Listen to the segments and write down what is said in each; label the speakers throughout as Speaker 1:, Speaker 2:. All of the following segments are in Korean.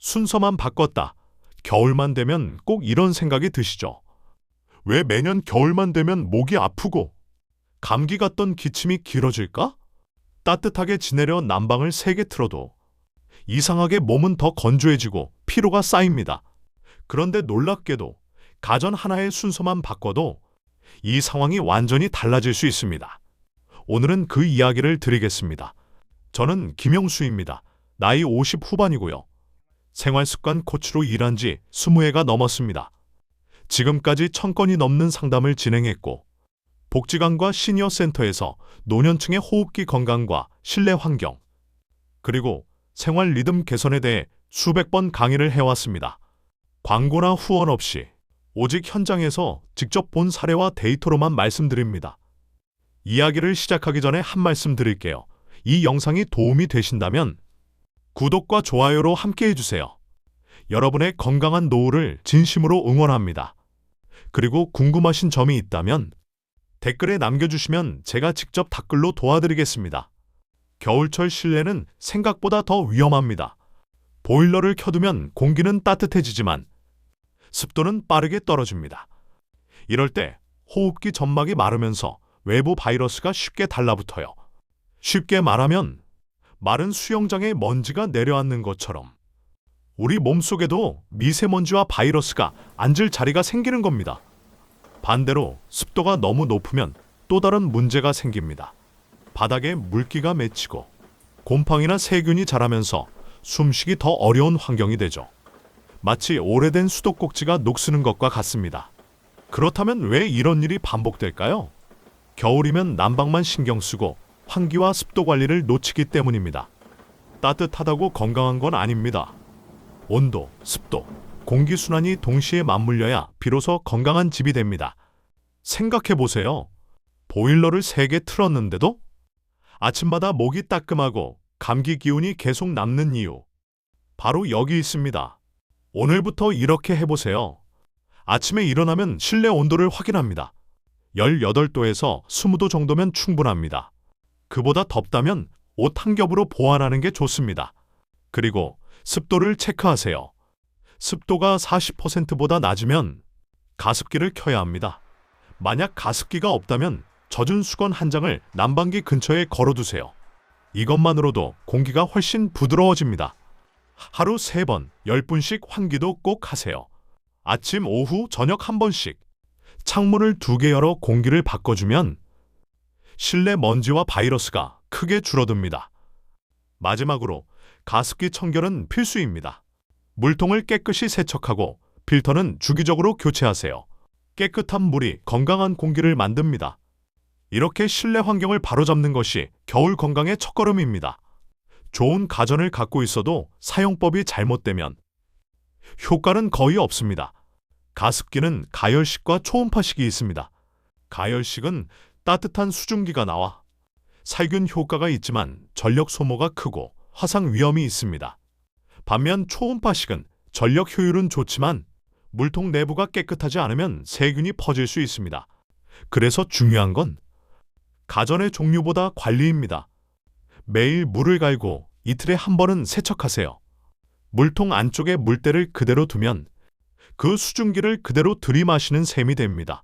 Speaker 1: 순서만 바꿨다. 겨울만 되면 꼭 이런 생각이 드시죠? 왜 매년 겨울만 되면 목이 아프고 감기 같던 기침이 길어질까? 따뜻하게 지내려 난방을 세게 틀어도 이상하게 몸은 더 건조해지고 피로가 쌓입니다. 그런데 놀랍게도 가전 하나의 순서만 바꿔도 이 상황이 완전히 달라질 수 있습니다. 오늘은 그 이야기를 드리겠습니다. 저는 김영수입니다. 나이 50 후반이고요. 생활습관 코치로 일한 지 20해가 넘었습니다. 지금까지 1000건이 넘는 상담을 진행했고 복지관과 시니어센터에서 노년층의 호흡기 건강과 실내 환경, 그리고 생활 리듬 개선에 대해 수백 번 강의를 해왔습니다. 광고나 후원 없이 오직 현장에서 직접 본 사례와 데이터로만 말씀드립니다. 이야기를 시작하기 전에 한 말씀 드릴게요. 이 영상이 도움이 되신다면 구독과 좋아요로 함께 해주세요. 여러분의 건강한 노후를 진심으로 응원합니다. 그리고 궁금하신 점이 있다면 댓글에 남겨주시면 제가 직접 댓글로 도와드리겠습니다. 겨울철 실내는 생각보다 더 위험합니다. 보일러를 켜두면 공기는 따뜻해지지만 습도는 빠르게 떨어집니다. 이럴 때 호흡기 점막이 마르면서 외부 바이러스가 쉽게 달라붙어요. 쉽게 말하면 마른 수영장에 먼지가 내려앉는 것처럼 우리 몸속에도 미세먼지와 바이러스가 앉을 자리가 생기는 겁니다. 반대로 습도가 너무 높으면 또 다른 문제가 생깁니다. 바닥에 물기가 맺히고 곰팡이나 세균이 자라면서 숨쉬기 더 어려운 환경이 되죠. 마치 오래된 수도꼭지가 녹쓰는 것과 같습니다. 그렇다면 왜 이런 일이 반복될까요? 겨울이면 난방만 신경 쓰고 환기와 습도 관리를 놓치기 때문입니다. 따뜻하다고 건강한 건 아닙니다. 온도, 습도, 공기순환이 동시에 맞물려야 비로소 건강한 집이 됩니다. 생각해보세요. 보일러를 3개 틀었는데도 아침마다 목이 따끔하고 감기 기운이 계속 남는 이유, 바로 여기 있습니다. 오늘부터 이렇게 해보세요. 아침에 일어나면 실내 온도를 확인합니다. 18도에서 20도 정도면 충분합니다. 그보다 덥다면 옷 한 겹으로 보완하는 게 좋습니다. 그리고 습도를 체크하세요. 습도가 40%보다 낮으면 가습기를 켜야 합니다. 만약 가습기가 없다면 젖은 수건 한 장을 난방기 근처에 걸어두세요. 이것만으로도 공기가 훨씬 부드러워집니다. 하루 3번, 10분씩 환기도 꼭 하세요. 아침, 오후, 저녁 한 번씩 창문을 2개 열어 공기를 바꿔주면 실내 먼지와 바이러스가 크게 줄어듭니다. 마지막으로 가습기 청결은 필수입니다. 물통을 깨끗이 세척하고 필터는 주기적으로 교체하세요. 깨끗한 물이 건강한 공기를 만듭니다. 이렇게 실내 환경을 바로잡는 것이 겨울 건강의 첫걸음입니다. 좋은 가전을 갖고 있어도 사용법이 잘못되면 효과는 거의 없습니다. 가습기는 가열식과 초음파식이 있습니다. 가열식은 따뜻한 수증기가 나와 살균 효과가 있지만 전력 소모가 크고 화상 위험이 있습니다. 반면 초음파식은 전력 효율은 좋지만 물통 내부가 깨끗하지 않으면 세균이 퍼질 수 있습니다. 그래서 중요한 건 가전의 종류보다 관리입니다. 매일 물을 갈고 이틀에 한 번은 세척하세요. 물통 안쪽에 물때를 그대로 두면 그 수증기를 그대로 들이마시는 셈이 됩니다.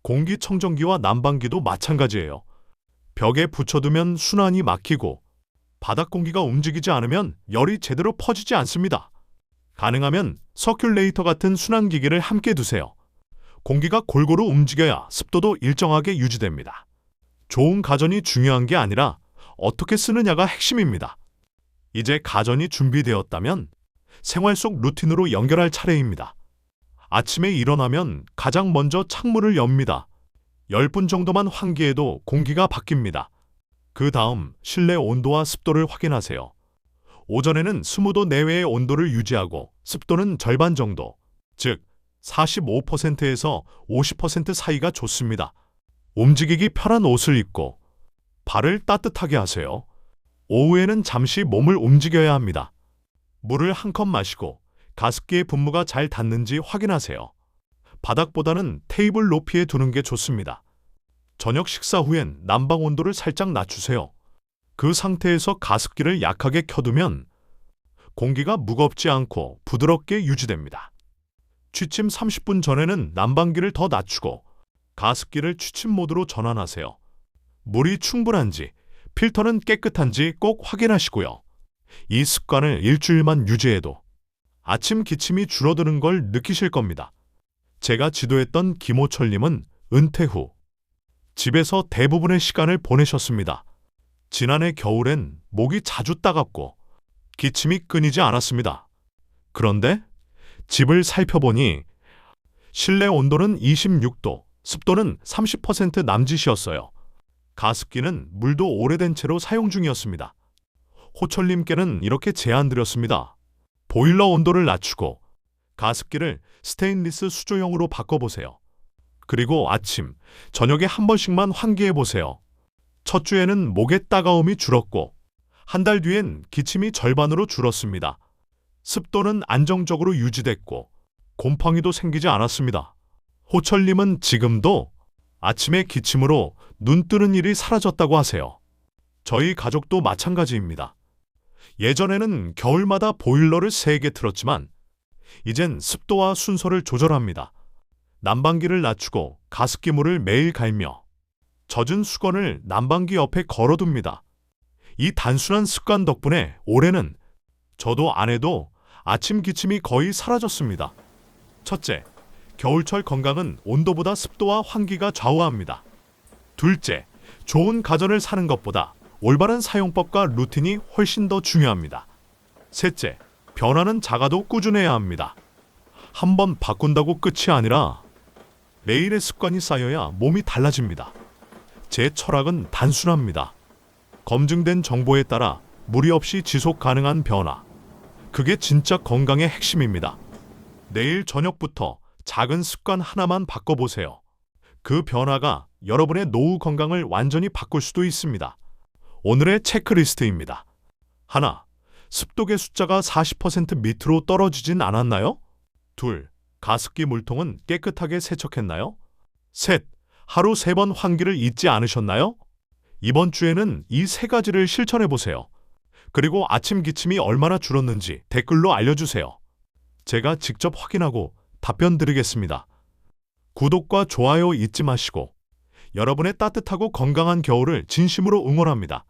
Speaker 1: 공기청정기와 난방기도 마찬가지예요. 벽에 붙여두면 순환이 막히고 바닥 공기가 움직이지 않으면 열이 제대로 퍼지지 않습니다. 가능하면 서큘레이터 같은 순환기기를 함께 두세요. 공기가 골고루 움직여야 습도도 일정하게 유지됩니다. 좋은 가전이 중요한 게 아니라 어떻게 쓰느냐가 핵심입니다. 이제 가전이 준비되었다면 생활 속 루틴으로 연결할 차례입니다. 아침에 일어나면 가장 먼저 창문을 엽니다. 10분 정도만 환기해도 공기가 바뀝니다. 그 다음 실내 온도와 습도를 확인하세요. 오전에는 20도 내외의 온도를 유지하고 습도는 절반 정도, 즉 45%에서 50% 사이가 좋습니다. 움직이기 편한 옷을 입고 발을 따뜻하게 하세요. 오후에는 잠시 몸을 움직여야 합니다. 물을 한 컵 마시고 가습기의 분무가 잘 닿는지 확인하세요. 바닥보다는 테이블 높이에 두는 게 좋습니다. 저녁 식사 후엔 난방 온도를 살짝 낮추세요. 그 상태에서 가습기를 약하게 켜두면 공기가 무겁지 않고 부드럽게 유지됩니다. 취침 30분 전에는 난방기를 더 낮추고 가습기를 취침 모드로 전환하세요. 물이 충분한지, 필터는 깨끗한지 꼭 확인하시고요. 이 습관을 일주일만 유지해도 아침 기침이 줄어드는 걸 느끼실 겁니다. 제가 지도했던 김호철님은 은퇴 후 집에서 대부분의 시간을 보내셨습니다. 지난해 겨울엔 목이 자주 따갑고 기침이 끊이지 않았습니다. 그런데 집을 살펴보니 실내 온도는 26도, 습도는 30% 남짓이었어요. 가습기는 물도 오래된 채로 사용 중이었습니다. 호철님께는 이렇게 제안드렸습니다. 보일러 온도를 낮추고 가습기를 스테인리스 수조형으로 바꿔보세요. 그리고 아침, 저녁에 한 번씩만 환기해보세요. 첫 주에는 목의 따가움이 줄었고 한 달 뒤엔 기침이 절반으로 줄었습니다. 습도는 안정적으로 유지됐고 곰팡이도 생기지 않았습니다. 호철님은 지금도 아침에 기침으로 눈 뜨는 일이 사라졌다고 하세요. 저희 가족도 마찬가지입니다. 예전에는 겨울마다 보일러를 3개 틀었지만 이젠 습도와 순서를 조절합니다. 난방기를 낮추고 가습기물을 매일 갈며 젖은 수건을 난방기 옆에 걸어둡니다. 이 단순한 습관 덕분에 올해는 저도 아내도 아침 기침이 거의 사라졌습니다. 첫째, 겨울철 건강은 온도보다 습도와 환기가 좌우합니다. 둘째, 좋은 가전을 사는 것보다 올바른 사용법과 루틴이 훨씬 더 중요합니다. 셋째, 변화는 작아도 꾸준해야 합니다. 한번 바꾼다고 끝이 아니라 매일의 습관이 쌓여야 몸이 달라집니다. 제 철학은 단순합니다. 검증된 정보에 따라 무리 없이 지속 가능한 변화. 그게 진짜 건강의 핵심입니다. 내일 저녁부터 작은 습관 하나만 바꿔보세요. 그 변화가 여러분의 노후 건강을 완전히 바꿀 수도 있습니다. 오늘의 체크리스트입니다. 하나, 습도계 숫자가 40% 밑으로 떨어지진 않았나요? 둘, 가습기 물통은 깨끗하게 세척했나요? 셋, 하루 3번 환기를 잊지 않으셨나요? 이번 주에는 이 3가지를 실천해보세요. 그리고 아침 기침이 얼마나 줄었는지 댓글로 알려주세요. 제가 직접 확인하고 답변 드리겠습니다. 구독과 좋아요 잊지 마시고 여러분의 따뜻하고 건강한 겨울을 진심으로 응원합니다.